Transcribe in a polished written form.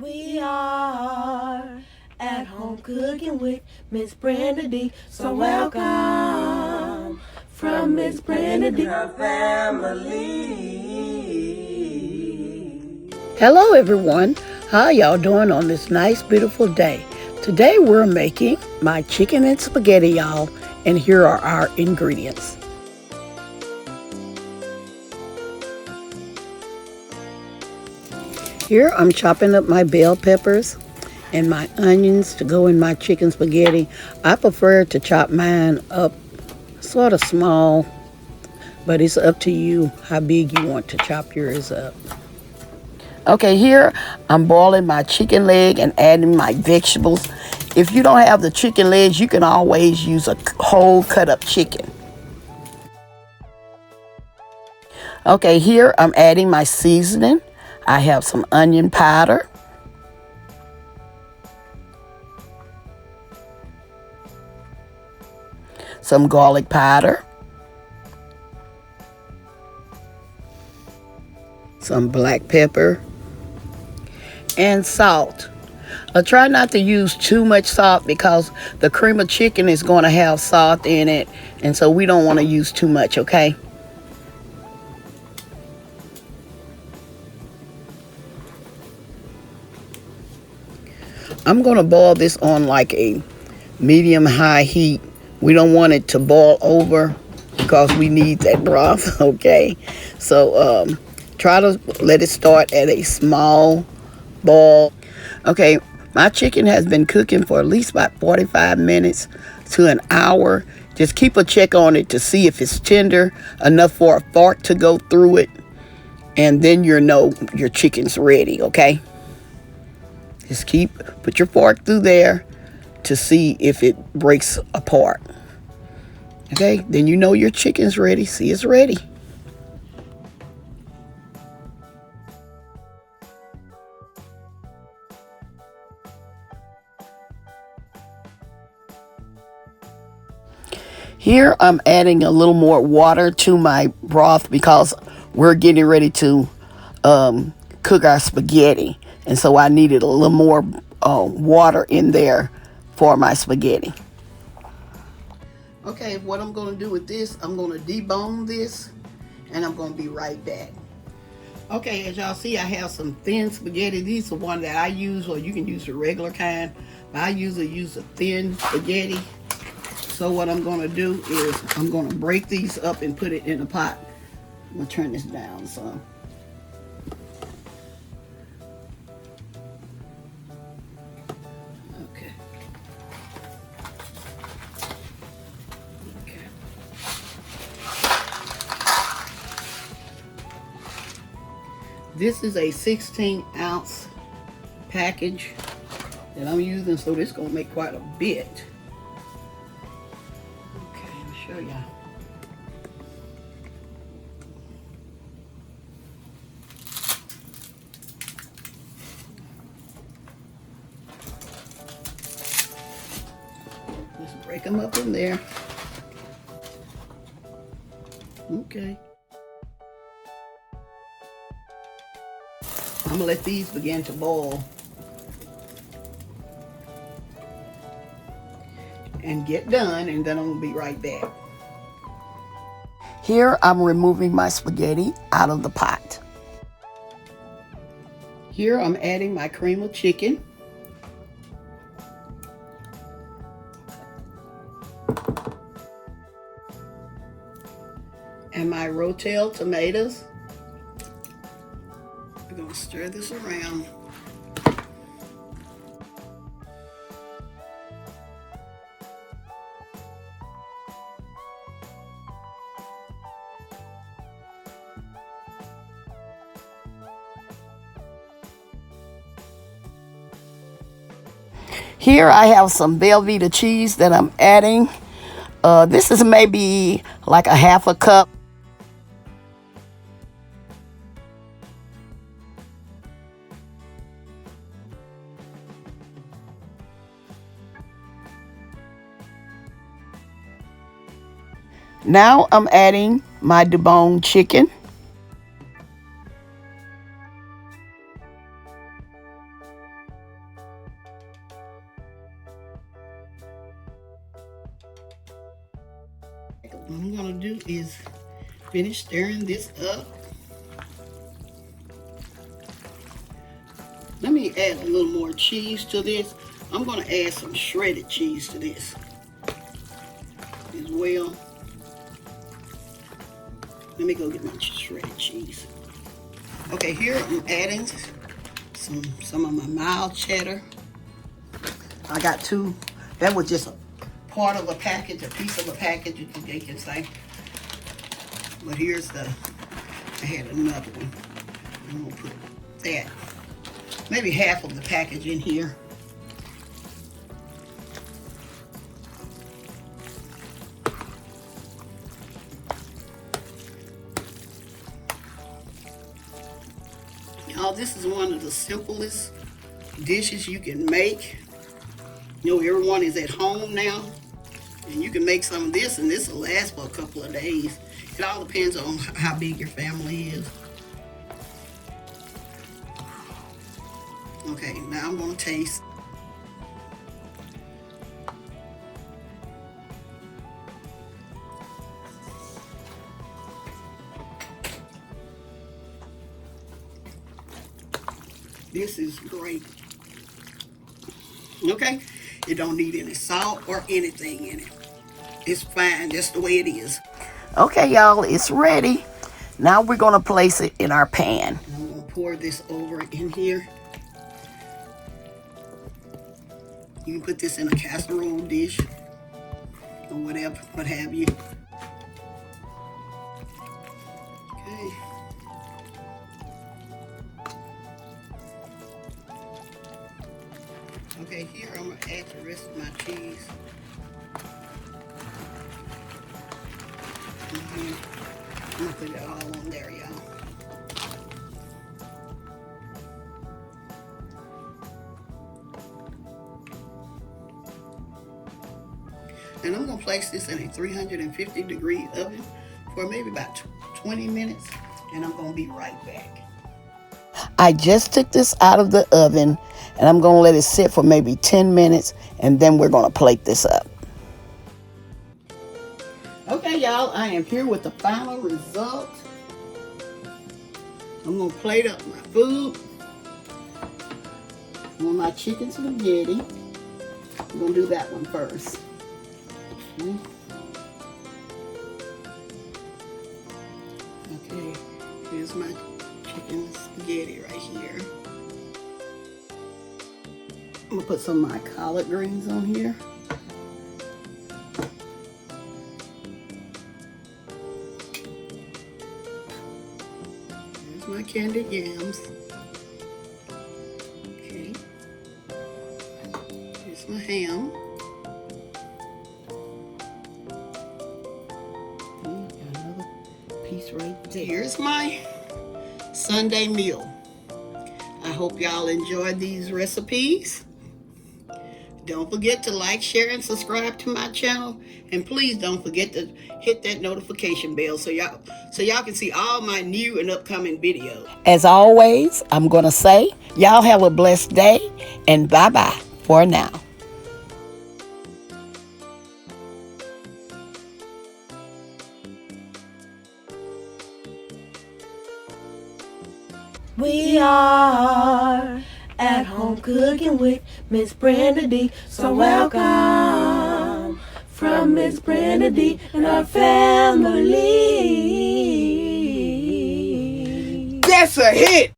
We are at home cooking with Miss Brenda D. So welcome from Miss Brenda D. Her family. Hello everyone, how y'all doing on this nice beautiful day? Today we're making my chicken and spaghetti, y'all, and here are our ingredients. Here I'm chopping up my bell peppers and my onions to go in my chicken spaghetti. I prefer to chop mine up sort of small, but it's up to you how big you want to chop yours up. Okay, here I'm boiling my chicken leg and adding my vegetables. If you don't have the chicken legs, you can always use a whole cut up chicken. Okay, here I'm adding my seasoning. I have some onion powder, some garlic powder, some black pepper, and salt. Try not to use too much salt because the cream of chicken is going to have salt in it, and so we don't want to use too much, okay? I'm going to boil this on like a medium-high heat. We don't want it to boil over because we need that broth, okay? So try to let it start at a small boil. Okay, my chicken has been cooking for at least about 45 minutes to an hour. Just keep a check on it to see if it's tender enough for a fork to go through it. And then you know your chicken's ready, okay? Just put your fork through there to see if it breaks apart. Okay, then you know your chicken's ready. See, it's ready. Here I'm adding a little more water to my broth because we're getting ready to cook our spaghetti. And so I needed a little more water in there for my spaghetti. Okay, what I'm going to do with this, I'm going to debone this and I'm going to be right back. Okay, as y'all see, I have some thin spaghetti. These are the one that I use, or you can use the regular kind. But I usually use a thin spaghetti. So what I'm going to do is I'm going to break these up and put it in a pot. I'm going to turn this down some. This is a 16-ounce package that I'm using, so this is going to make quite a bit. Okay, I'll show y'all. Just break them up in there. Okay. I'm gonna let these begin to boil and get done, and then I'm gonna be right back. Here I'm removing my spaghetti out of the pot. Here I'm adding my cream of chicken. And my Rotel tomatoes. We're going to stir this around. Here I have some Velveeta cheese that I'm adding. This is maybe like a half a cup. Now I'm adding my deboned chicken. What I'm gonna do is finish stirring this up. Let me add a little more cheese to this. I'm gonna add some shredded cheese to this as well. Let me go get my shredded cheese. Okay, here I'm adding some of my mild cheddar. I got two. That was just a part of a package, a piece of a package, they can say. But here's I had another one. I'm gonna put that, maybe half of the package in here. Y'all, this is one of the simplest dishes you can make. You know, everyone is at home now, and you can make some of this, and this will last for a couple of days. It all depends on how big your family is. Okay, now I'm gonna taste. This is great. Okay, it don't need any salt or anything in it. It's fine just the way it is. Okay, y'all, it's ready. Now we're gonna place it in our pan. I'm gonna pour this over in here. You can put this in a casserole dish or whatever, what have you. Okay. Okay, here I'm gonna add the rest of my cheese. I'm gonna put it all on there, y'all. And I'm gonna place this in a 350-degree oven for maybe about 20 minutes, and I'm gonna be right back. I just took this out of the oven, and I'm gonna let it sit for maybe 10 minutes, and then we're gonna plate this up. Okay, y'all, I am here with the final result. I'm gonna plate up my food. I want my chicken spaghetti. I'm gonna do that one first. Okay, here's my chicken spaghetti right here. I'm gonna put some of my collard greens on here. Here's my candied yams. Okay. Here's my ham. Piece right there. Here's my Sunday meal. I hope y'all enjoyed these recipes. Don't forget to like, share, and subscribe to my channel. And please don't forget to hit that notification bell so y'all can see all my new and upcoming videos. As always, I'm gonna say, y'all have a blessed day, and bye-bye for now. We are at home cooking with Miss Brenda D. So welcome from Miss Brenda D and her family. That's a hit!